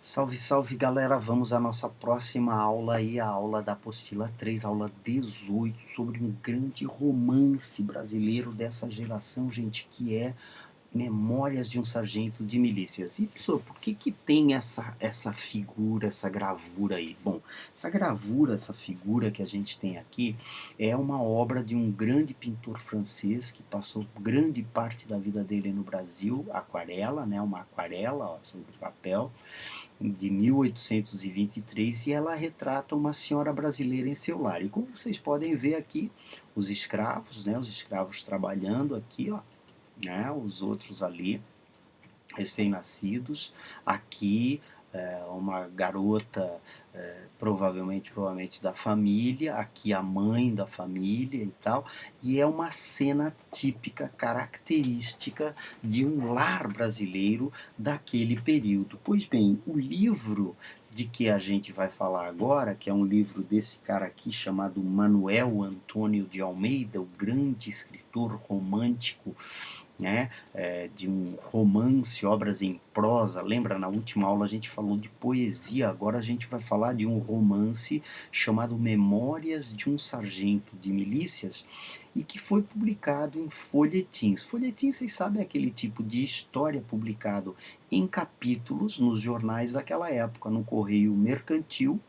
Salve, salve galera, vamos à nossa próxima aula aí, a aula da apostila 3, aula 18, sobre um grande romance brasileiro dessa geração, gente, que é Memórias de um Sargento de Milícias. E, professor, por que que tem essa figura, essa gravura aí? Bom, essa gravura, essa figura que a gente tem aqui, é uma obra de um grande pintor francês que passou grande parte da vida dele no Brasil, aquarela, né, uma aquarela, ó, sobre papel, de 1823, e ela retrata uma senhora brasileira em seu lar. E como vocês podem ver aqui, os escravos, né, os escravos trabalhando aqui, ó, né, os outros ali, recém-nascidos, aqui uma garota provavelmente da família, aqui a mãe da família e tal, e é uma cena típica, característica de um lar brasileiro daquele período. Pois bem, o livro de que a gente vai falar agora, que é um livro desse cara aqui chamado Manuel Antônio de Almeida, o grande escritor romântico, né, de um romance, obras em prosa. Lembra, na última aula a gente falou de poesia, agora a gente vai falar de um romance chamado Memórias de um Sargento de Milícias, e que foi publicado em folhetins. Folhetins, vocês sabem, é aquele tipo de história publicado em capítulos nos jornais daquela época, no Correio Mercantil,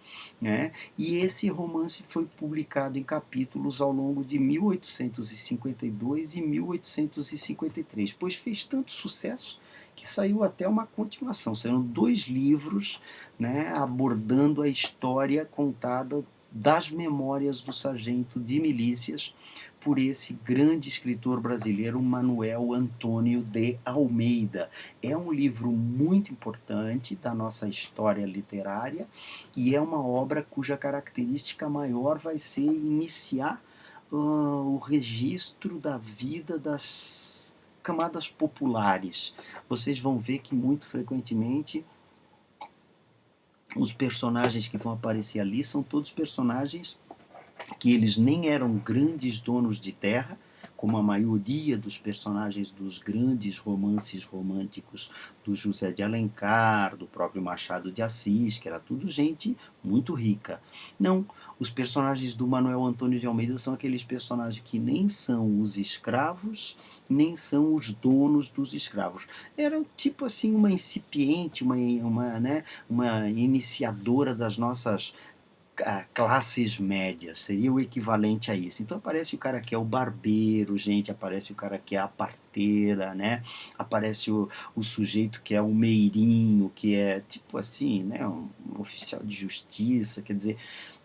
né? E esse romance foi publicado em capítulos ao longo de 1852 e 1853, pois fez tanto sucesso que saiu até uma continuação. Saíram dois livros, né, abordando a história contada das memórias do sargento de milícias por esse grande escritor brasileiro, Manuel Antônio de Almeida. É um livro muito importante da nossa história literária e é uma obra cuja característica maior vai ser iniciar o registro da vida das camadas populares. Vocês vão ver que muito frequentemente os personagens que vão aparecer ali são todos personagens que eles nem eram grandes donos de terra, como a maioria dos personagens dos grandes romances românticos do José de Alencar, do próprio Machado de Assis, que era tudo gente muito rica. Não, os personagens do Manuel Antônio de Almeida são aqueles personagens que nem são os escravos, nem são os donos dos escravos. Era tipo assim uma incipiente, uma iniciadora das nossas classes médias, seria o equivalente a isso. Então aparece o cara que é o barbeiro, gente, aparece o cara que é a parteira, né? Aparece o sujeito que é o meirinho, que é tipo assim, né? Um oficial de justiça, quer dizer,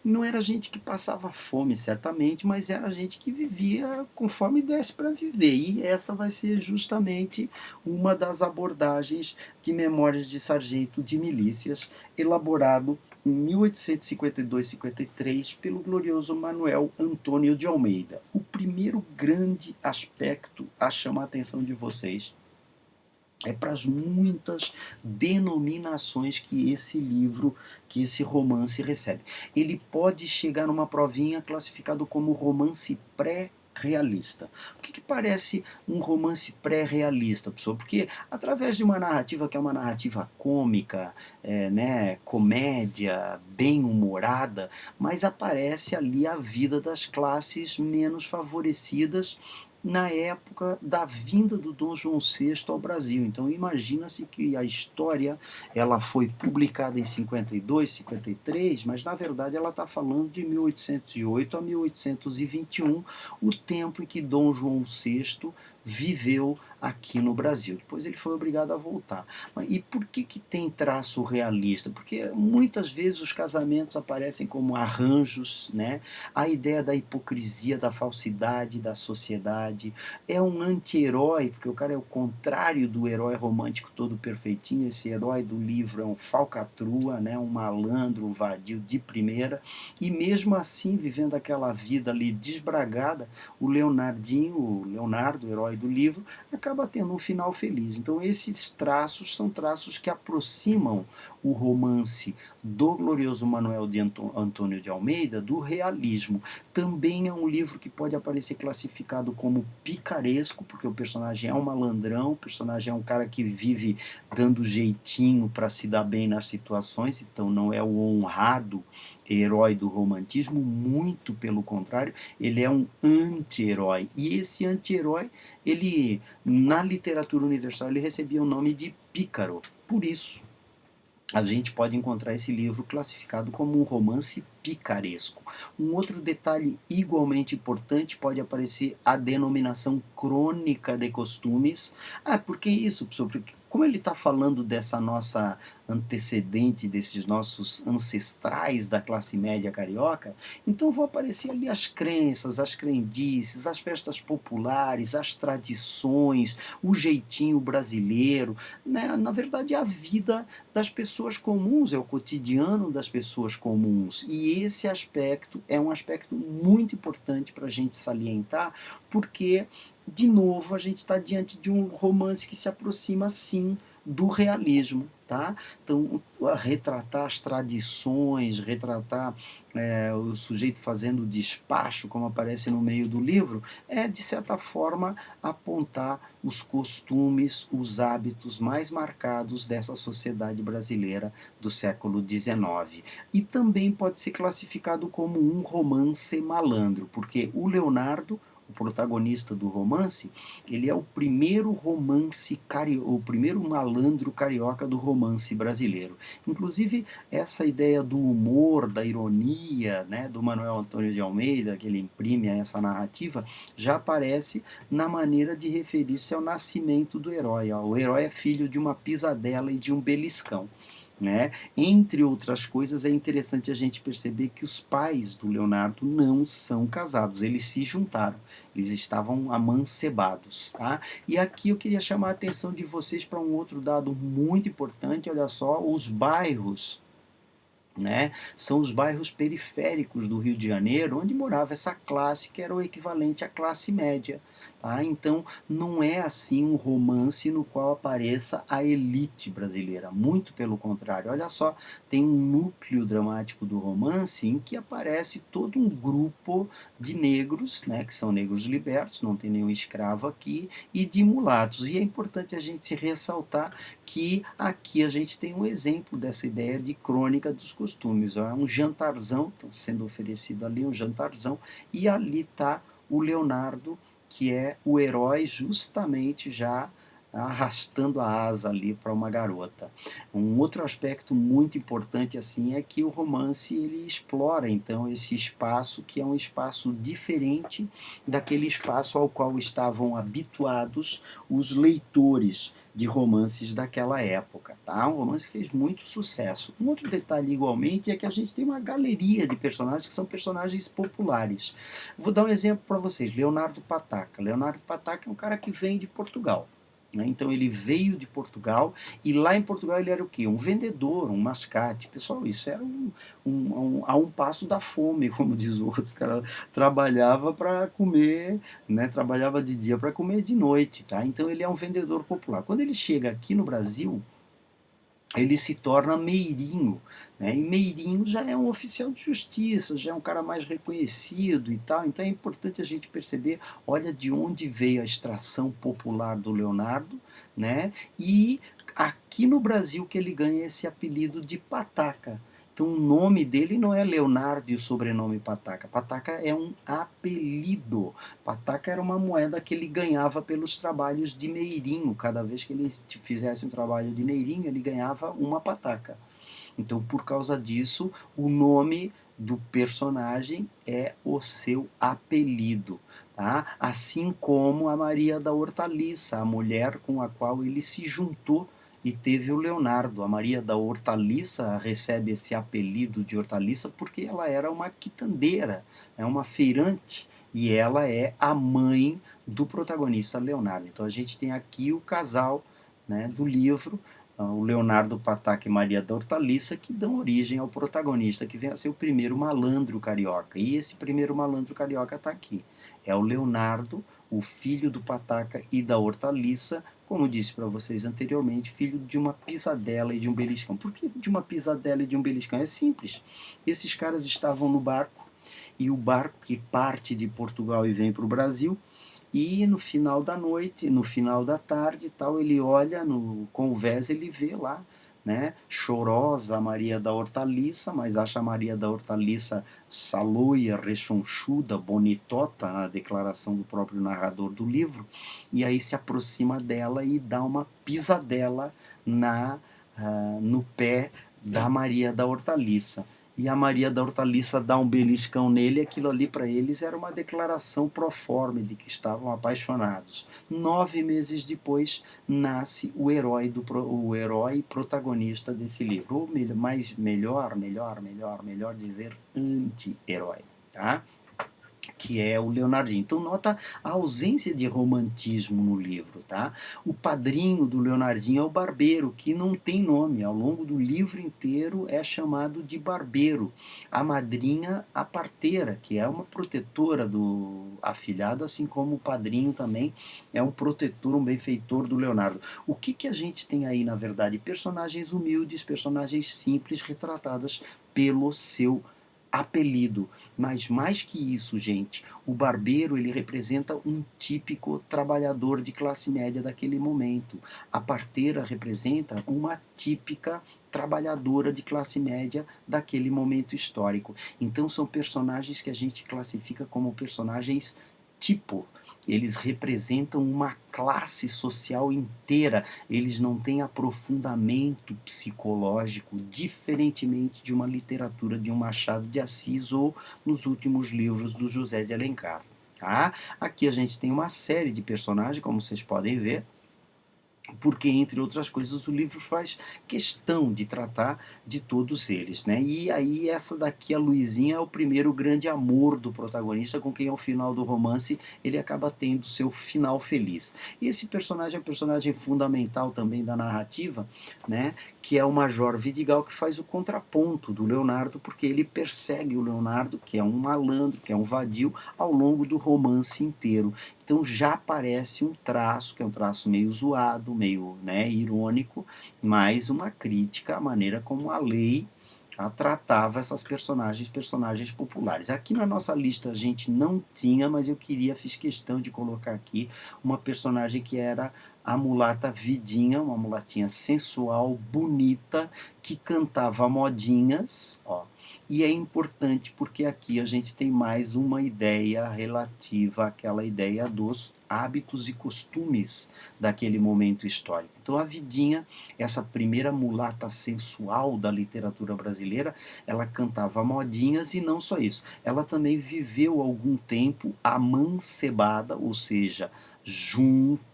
não era gente que passava fome, certamente, mas era gente que vivia conforme desse para viver. E essa vai ser justamente uma das abordagens de Memórias de Sargento de Milícias, elaborado em 1852-53 pelo glorioso Manuel Antônio de Almeida. O primeiro grande aspecto a chamar a atenção de vocês é para as muitas denominações que esse livro, que esse romance recebe. Ele pode chegar numa provinha classificado como romance pré-realista. O que parece um romance pré-realista, pessoal? Porque através de uma narrativa que é uma narrativa cômica, né, comédia, bem-humorada, mas aparece ali a vida das classes menos favorecidas na época da vinda do Dom João VI ao Brasil. Então imagina-se que a história ela foi publicada em 52, 53, mas na verdade ela está falando de 1808 a 1821, o tempo em que Dom João VI viveu aqui no Brasil. Depois ele foi obrigado a voltar. E por que tem traço realista? Porque muitas vezes os casamentos aparecem como arranjos, né? A ideia da hipocrisia, da falsidade da sociedade. É um anti-herói, porque o cara é o contrário do herói romântico todo perfeitinho. Esse herói do livro é um falcatrua, né? Um malandro, um vadio de primeira. E mesmo assim, vivendo aquela vida ali desbragada, o Leonardo, o herói herói do livro, acaba tendo um final feliz. Então esses traços são traços que aproximam o romance do glorioso Manuel de Antônio de Almeida do realismo. Também é um livro que pode aparecer classificado como picaresco, porque o personagem é um malandrão, o personagem é um cara que vive dando jeitinho para se dar bem nas situações, então não é o honrado herói do romantismo, muito pelo contrário, ele é um anti-herói. E esse anti-herói, ele na literatura universal, ele recebia o nome de pícaro. Por isso, a gente pode encontrar esse livro classificado como um romance picaresco. Um outro detalhe igualmente importante pode aparecer a denominação crônica de costumes. Ah, por que isso, professor? Porque como ele está falando dessa nossa antecedente, desses nossos ancestrais da classe média carioca, então vão aparecer ali as crenças, as crendices, as festas populares, as tradições, o jeitinho brasileiro, né? Na verdade, a vida das pessoas comuns, é o cotidiano das pessoas comuns. E esse aspecto é um aspecto muito importante para a gente salientar, porque, de novo, a gente está diante de um romance que se aproxima, sim, do realismo. Tá? Então, retratar as tradições, retratar o sujeito fazendo despacho, como aparece no meio do livro, é, de certa forma, apontar os costumes, os hábitos mais marcados dessa sociedade brasileira do século XIX. E também pode ser classificado como um romance malandro, porque o Leonardo, o protagonista do romance, ele é o primeiro o primeiro malandro carioca do romance brasileiro. Inclusive, essa ideia do humor, da ironia, né, do Manuel Antônio de Almeida, que ele imprime a essa narrativa, já aparece na maneira de referir-se ao nascimento do herói. Ó. O herói é filho de uma pisadela e de um beliscão. Né? Entre outras coisas, é interessante a gente perceber que os pais do Leonardo não são casados, eles se juntaram, eles estavam amancebados. Tá? E aqui eu queria chamar a atenção de vocês para um outro dado muito importante, olha só, os bairros, né? São os bairros periféricos do Rio de Janeiro, onde morava essa classe que era o equivalente à classe média. Tá? Então, não é assim um romance no qual apareça a elite brasileira, muito pelo contrário. Olha só, tem um núcleo dramático do romance em que aparece todo um grupo de negros, né, que são negros libertos, não tem nenhum escravo aqui, e de mulatos. E é importante a gente ressaltar que aqui a gente tem um exemplo dessa ideia de crônica dos costumes. Ó. Um jantarzão, tá sendo oferecido ali um jantarzão, e ali está o Leonardo, que é o herói justamente já arrastando a asa ali para uma garota. Um outro aspecto muito importante assim é que o romance ele explora então esse espaço que é um espaço diferente daquele espaço ao qual estavam habituados os leitores de romances daquela época. Tá? Um romance que fez muito sucesso. Um outro detalhe igualmente é que a gente tem uma galeria de personagens que são personagens populares. Vou dar um exemplo para vocês, Leonardo Pataca. Leonardo Pataca é um cara que vem de Portugal. Né? Então ele veio de Portugal e lá em Portugal ele era o quê? Um vendedor, um mascate. Pessoal, isso era a um passo da fome, como diz o outro. O cara trabalhava para comer, né? Trabalhava de dia para comer de noite. Tá? Então ele é um vendedor popular. Quando ele chega aqui no Brasil, ele se torna meirinho, né? E meirinho já é um oficial de justiça, já é um cara mais reconhecido e tal, então é importante a gente perceber, olha de onde veio a extração popular do Leonardo, né? E aqui no Brasil que ele ganha esse apelido de Pataca. Então o nome dele não é Leonardo e o sobrenome Pataca. Pataca é um apelido. Pataca era uma moeda que ele ganhava pelos trabalhos de meirinho. Cada vez que ele fizesse um trabalho de meirinho, ele ganhava uma pataca. Então, por causa disso, o nome do personagem é o seu apelido. Tá? Assim como a Maria da Hortaliça, a mulher com a qual ele se juntou e teve o Leonardo. A Maria da Hortaliça recebe esse apelido de Hortaliça porque ela era uma quitandeira, é uma feirante, e ela é a mãe do protagonista Leonardo. Então a gente tem aqui o casal, né, do livro, o Leonardo Pataca e Maria da Hortaliça, que dão origem ao protagonista, que vem a ser o primeiro malandro carioca. E esse primeiro malandro carioca está aqui. É o Leonardo, o filho do Pataca e da Hortaliça, como disse para vocês anteriormente, filho de uma pisadela e de um beliscão. Por que de uma pisadela e de um beliscão? É simples. Esses caras estavam no barco, e o barco que parte de Portugal e vem para o Brasil, e no final da noite, no final da tarde, tal, ele olha no convés, ele vê lá, né, chorosa a Maria da Hortaliça, mas acha a Maria da Hortaliça saloia, rechonchuda, bonitota, na declaração do próprio narrador do livro, e aí se aproxima dela e dá uma pisadela no pé da Maria da Hortaliça. E a Maria da Hortaliça dá um beliscão nele, e aquilo ali para eles era uma declaração proforme de que estavam apaixonados. 9 meses depois nasce o herói protagonista desse livro, ou melhor dizer, anti-herói, tá? Que é o Leonardinho. Então nota a ausência de romantismo no livro, tá? O padrinho do Leonardinho é o Barbeiro, que não tem nome, ao longo do livro inteiro é chamado de Barbeiro. A madrinha, a parteira, que é uma protetora do afilhado, assim como o padrinho também é um protetor, um benfeitor do Leonardo. O que a gente tem aí, na verdade? Personagens humildes, personagens simples, retratadas pelo seu apelido. Mas mais que isso, gente, o barbeiro ele representa um típico trabalhador de classe média daquele momento. A parteira representa uma típica trabalhadora de classe média daquele momento histórico. Então são personagens que a gente classifica como personagens tipo. Eles representam uma classe social inteira, eles não têm aprofundamento psicológico, diferentemente de uma literatura de um Machado de Assis ou nos últimos livros do José de Alencar. Tá? Aqui a gente tem uma série de personagens, como vocês podem ver, porque, entre outras coisas, o livro faz questão de tratar de todos eles, né? E aí essa daqui, a Luizinha, é o primeiro grande amor do protagonista, com quem ao final do romance ele acaba tendo seu final feliz. E esse personagem é um personagem fundamental também da narrativa, né? Que é o Major Vidigal, que faz o contraponto do Leonardo, porque ele persegue o Leonardo, que é um malandro, que é um vadio, ao longo do romance inteiro. Então já aparece um traço, que é um traço meio zoado, meio, né, irônico, mas uma crítica à maneira como a lei tratava essas personagens populares. Aqui na nossa lista a gente não tinha, mas eu fiz questão de colocar aqui uma personagem que era a mulata Vidinha, uma mulatinha sensual, bonita, que cantava modinhas, ó. E é importante porque aqui a gente tem mais uma ideia relativa àquela ideia dos hábitos e costumes daquele momento histórico. Então a Vidinha, essa primeira mulata sensual da literatura brasileira, ela cantava modinhas e não só isso. Ela também viveu algum tempo amancebada, ou seja, junto,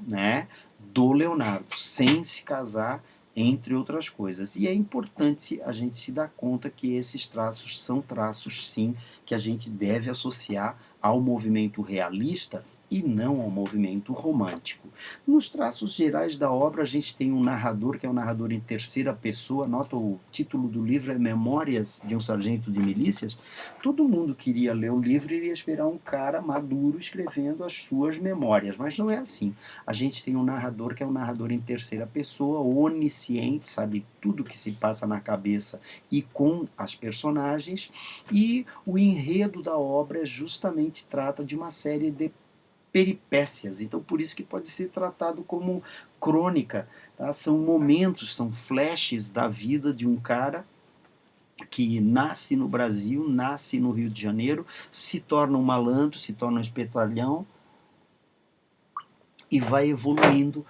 né, do Leonardo, sem se casar, entre outras coisas. E é importante a gente se dar conta que esses traços são traços, sim, que a gente deve associar ao movimento realista e não ao movimento romântico. Nos traços gerais da obra, a gente tem um narrador, que é um narrador em terceira pessoa. Nota, o título do livro é Memórias de um Sargento de Milícias. Todo mundo queria ler o livro e iria esperar um cara maduro escrevendo as suas memórias, mas não é assim. A gente tem um narrador que é um narrador em terceira pessoa, onisciente, sabe tudo que se passa na cabeça e com as personagens, e o enredo da obra justamente trata de uma série de peripécias, então por isso que pode ser tratado como crônica, tá? São momentos, são flashes da vida de um cara que nasce no Brasil, nasce no Rio de Janeiro, se torna um malandro, se torna um espertalhão e vai evoluindo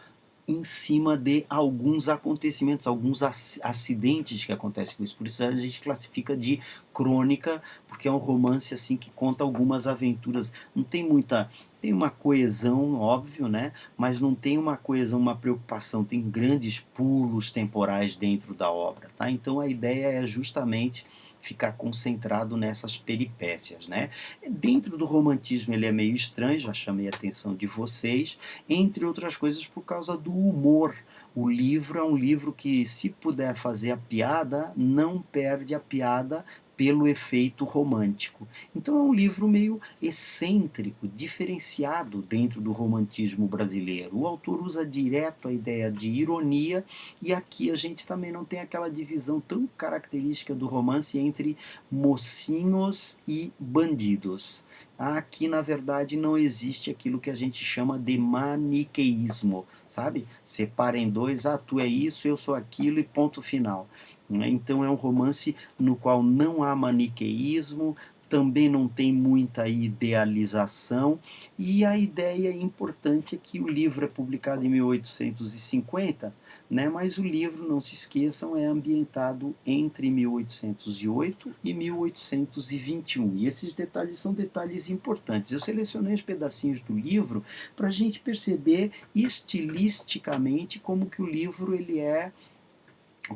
em cima de alguns acontecimentos, alguns acidentes que acontecem com isso. Por isso a gente classifica de crônica, porque é um romance assim que conta algumas aventuras. Não tem muita, tem uma coesão, óbvio, né? Mas não tem uma coesão, uma preocupação. Tem grandes pulos temporais dentro da obra, tá? Então a ideia é justamente ficar concentrado nessas peripécias, né? Dentro do romantismo ele é meio estranho, já chamei a atenção de vocês, entre outras coisas por causa do humor. O livro é um livro que, se puder fazer a piada, não perde a piada pelo efeito romântico. Então é um livro meio excêntrico, diferenciado dentro do romantismo brasileiro. O autor usa direto a ideia de ironia, e aqui a gente também não tem aquela divisão tão característica do romance entre mocinhos e bandidos. Aqui, na verdade, não existe aquilo que a gente chama de maniqueísmo, sabe? Separa em dois, tu é isso, eu sou aquilo e ponto final. Então é um romance no qual não há maniqueísmo, também não tem muita idealização, e a ideia importante é que o livro é publicado em 1850, né, mas o livro, não se esqueçam, é ambientado entre 1808 e 1821, e esses detalhes são detalhes importantes. Eu selecionei os pedacinhos do livro para a gente perceber estilisticamente como que o livro ele é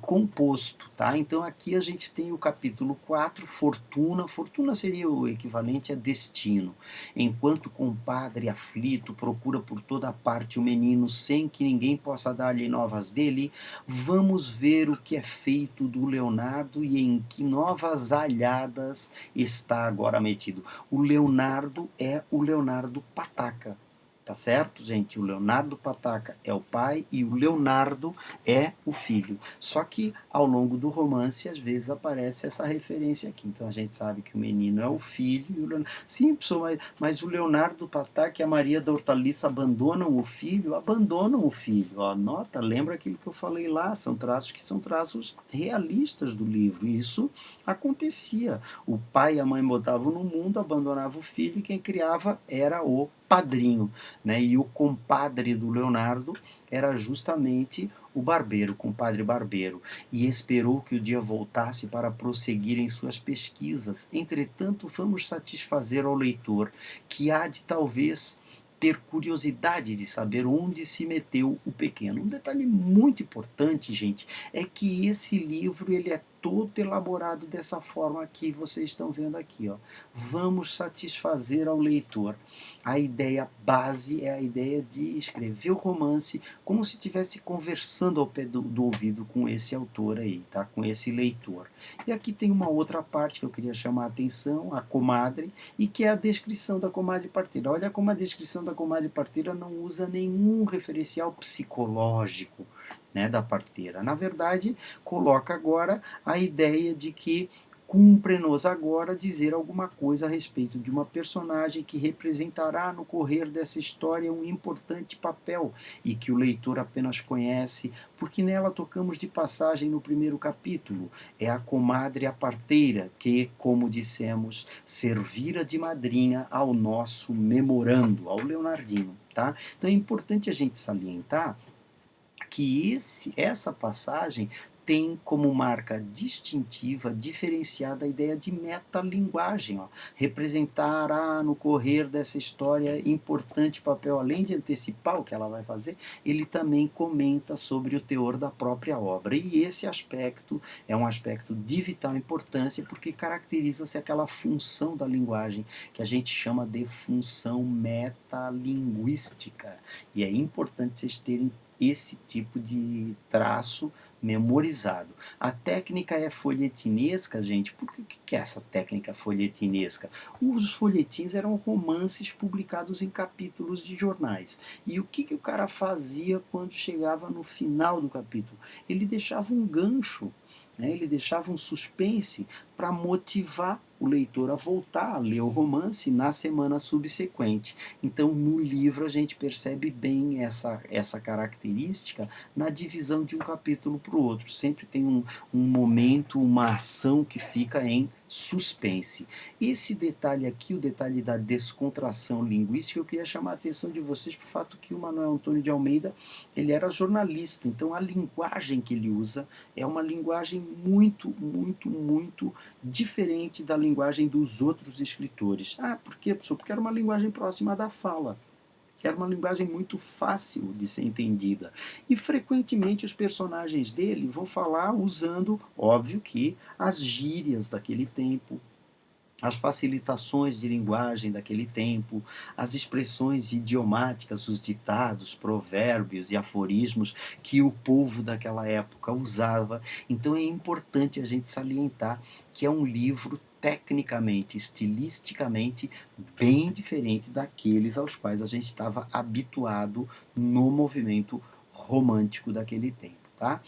composto, tá? Então aqui a gente tem o capítulo 4, Fortuna. Fortuna seria o equivalente a destino. Enquanto o compadre aflito procura por toda parte o menino sem que ninguém possa dar-lhe novas dele, vamos ver o que é feito do Leonardo e em que novas alhadas está agora metido. O Leonardo é o Leonardo Pataca. Tá certo, gente? O Leonardo Pataca é o pai e o Leonardo é o filho. Só que ao longo do romance, às vezes aparece essa referência aqui. Então a gente sabe que o menino é o filho e o Leonardo. Sim, pessoal, mas o Leonardo Pataca e a Maria da Hortaliça abandonam o filho? Abandonam o filho. Ó, nota, lembra aquilo que eu falei lá? São traços que são traços realistas do livro. E isso acontecia. O pai e a mãe botavam no mundo, abandonavam o filho e quem criava era o padrinho, né? E o compadre do Leonardo era justamente o barbeiro, o compadre barbeiro, e esperou que o dia voltasse para prosseguir em suas pesquisas. Entretanto, vamos satisfazer ao leitor, que há de talvez ter curiosidade de saber onde se meteu o pequeno. Um detalhe muito importante, gente, é que esse livro ele é todo elaborado dessa forma que vocês estão vendo aqui, ó. Vamos satisfazer ao leitor. A ideia base é a ideia de escrever o romance como se estivesse conversando ao pé do ouvido com esse autor aí, tá? Com esse leitor. E aqui tem uma outra parte que eu queria chamar a atenção, a comadre, e que é a descrição da comadre parteira. Olha como a descrição da comadre parteira não usa nenhum referencial psicológico, né, da parteira. Na verdade, coloca agora a ideia de que cumpre-nos agora dizer alguma coisa a respeito de uma personagem que representará no correr dessa história um importante papel e que o leitor apenas conhece porque nela tocamos de passagem no primeiro capítulo. É a comadre a parteira que, como dissemos, servira de madrinha ao nosso memorando, ao Leonardino. Tá? Então é importante a gente salientar que essa passagem tem como marca distintiva, diferenciada, a ideia de metalinguagem. Ó. Representará no correr dessa história importante papel, além de antecipar o que ela vai fazer, ele também comenta sobre o teor da própria obra. E esse aspecto é um aspecto de vital importância, porque caracteriza-se aquela função da linguagem que a gente chama de função metalinguística. E é importante vocês terem esse tipo de traço memorizado. A técnica é folhetinesca, gente. Por que é essa técnica folhetinesca? Os folhetins eram romances publicados em capítulos de jornais. E o que o cara fazia quando chegava no final do capítulo? Ele deixava um gancho, né? Ele deixava um suspense para motivar o leitor a voltar a ler o romance na semana subsequente. Então, no livro, a gente percebe bem essa característica na divisão de um capítulo para o outro. Sempre tem um momento, uma ação que fica em suspense. Esse detalhe aqui, o detalhe da descontração linguística, eu queria chamar a atenção de vocês para o fato que o Manuel Antônio de Almeida ele era jornalista, então a linguagem que ele usa é uma linguagem muito, muito, muito diferente da linguagem dos outros escritores. Ah, por quê, professor? Porque era uma linguagem próxima da fala. Era uma linguagem muito fácil de ser entendida. E frequentemente os personagens dele vão falar usando, óbvio que, as gírias daquele tempo, as facilitações de linguagem daquele tempo, as expressões idiomáticas, os ditados, provérbios e aforismos que o povo daquela época usava. Então é importante a gente salientar que é um livro tecnicamente, estilisticamente, bem diferente daqueles aos quais a gente estava habituado no movimento romântico daquele tempo. Tá?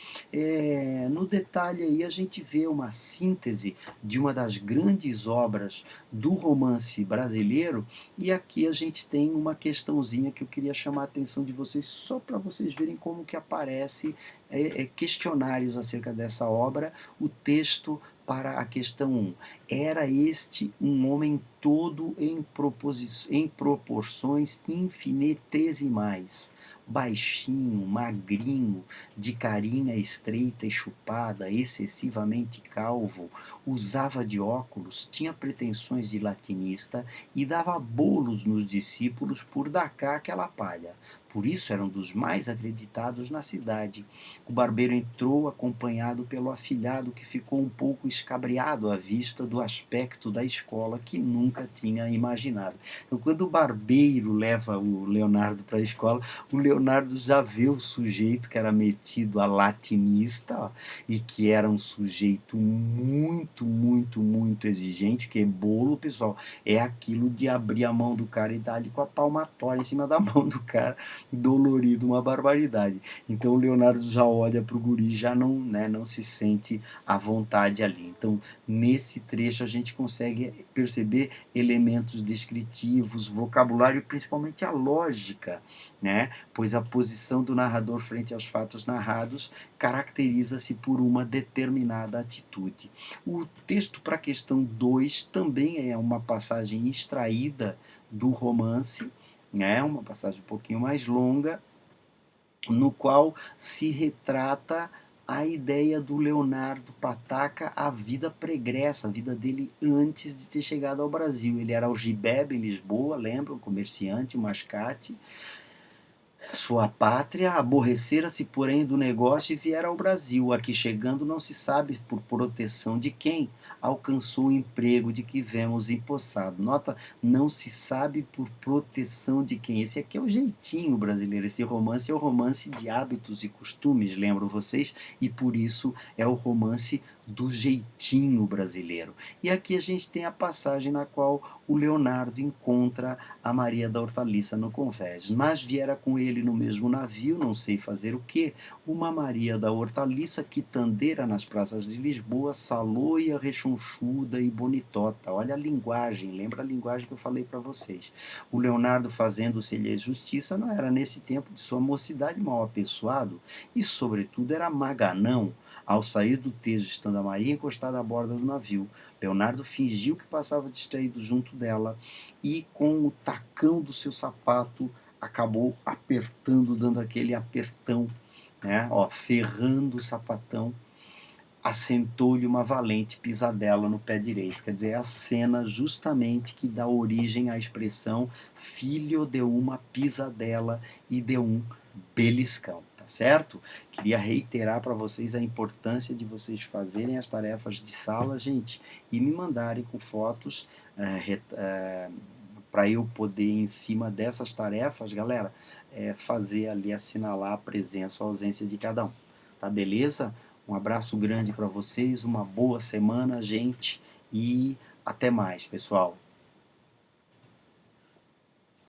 No detalhe aí a gente vê uma síntese de uma das grandes obras do romance brasileiro, e aqui a gente tem uma questãozinha que eu queria chamar a atenção de vocês, só para vocês verem como que aparece questionários acerca dessa obra, o texto para a questão 1. Era este um homem todo em proporções infinitesimais, baixinho, magrinho, de carinha estreita e chupada, excessivamente calvo, usava de óculos, tinha pretensões de latinista e dava bolos nos discípulos por dar cá aquela palha. Por isso era um dos mais acreditados na cidade. O barbeiro entrou acompanhado pelo afilhado, que ficou um pouco escabriado à vista do aspecto da escola que nunca tinha imaginado. Então, quando o barbeiro leva o Leonardo para a escola, o Leonardo já vê o sujeito que era metido a latinista, ó, e que era um sujeito muito, muito, muito exigente, que bolo, pessoal, é aquilo de abrir a mão do cara e dar ali com a palmatória em cima da mão do cara, dolorido, uma barbaridade. Então o Leonardo já olha para o guri, já não, né, não se sente à vontade ali. Então nesse trecho a gente consegue perceber elementos descritivos, vocabulário e principalmente a lógica, né? Pois a posição do narrador frente aos fatos narrados caracteriza-se por uma determinada atitude. O texto para a questão 2 também é uma passagem extraída do romance, né? Uma passagem um pouquinho mais longa, no qual se retrata a ideia do Leonardo Pataca, a vida pregressa, a vida dele antes de ter chegado ao Brasil. Ele era algibebe em Lisboa, lembra? Um comerciante, um mascate. Sua pátria aborrecera-se, porém, do negócio e viera ao Brasil. Aqui chegando, não se sabe por proteção de quem alcançou o emprego de que vemos empossado. Nota, não se sabe por proteção de quem. Esse aqui é o jeitinho brasileiro. Esse romance é o romance de hábitos e costumes, lembram vocês? E por isso é o romance do jeitinho brasileiro. E aqui a gente tem a passagem na qual o Leonardo encontra a Maria da Hortaliça no convés. Mas viera com ele no mesmo navio, não sei fazer o que, uma Maria da Hortaliça quitandeira nas praças de Lisboa, saloia, rechonchuda e bonitota. Olha a linguagem, lembra a linguagem que eu falei para vocês. O Leonardo, fazendo-se-lhe justiça, não era nesse tempo de sua mocidade mal apessoado, e sobretudo era maganão. Ao sair do Tejo, estando a Maria encostada à borda do navio, Leonardo fingiu que passava distraído junto dela e, com o tacão do seu sapato, acabou apertando, dando aquele apertão, né? Ó, ferrando o sapatão, assentou-lhe uma valente pisadela no pé direito. Quer dizer, é a cena justamente que dá origem à expressão filho de uma pisadela e de um beliscão. Tá certo? Queria reiterar para vocês a importância de vocês fazerem as tarefas de sala, gente, e me mandarem com fotos para eu poder, em cima dessas tarefas, galera, fazer ali, assinalar a presença ou ausência de cada um. Tá beleza? Um abraço grande para vocês, uma boa semana, gente, e até mais, pessoal.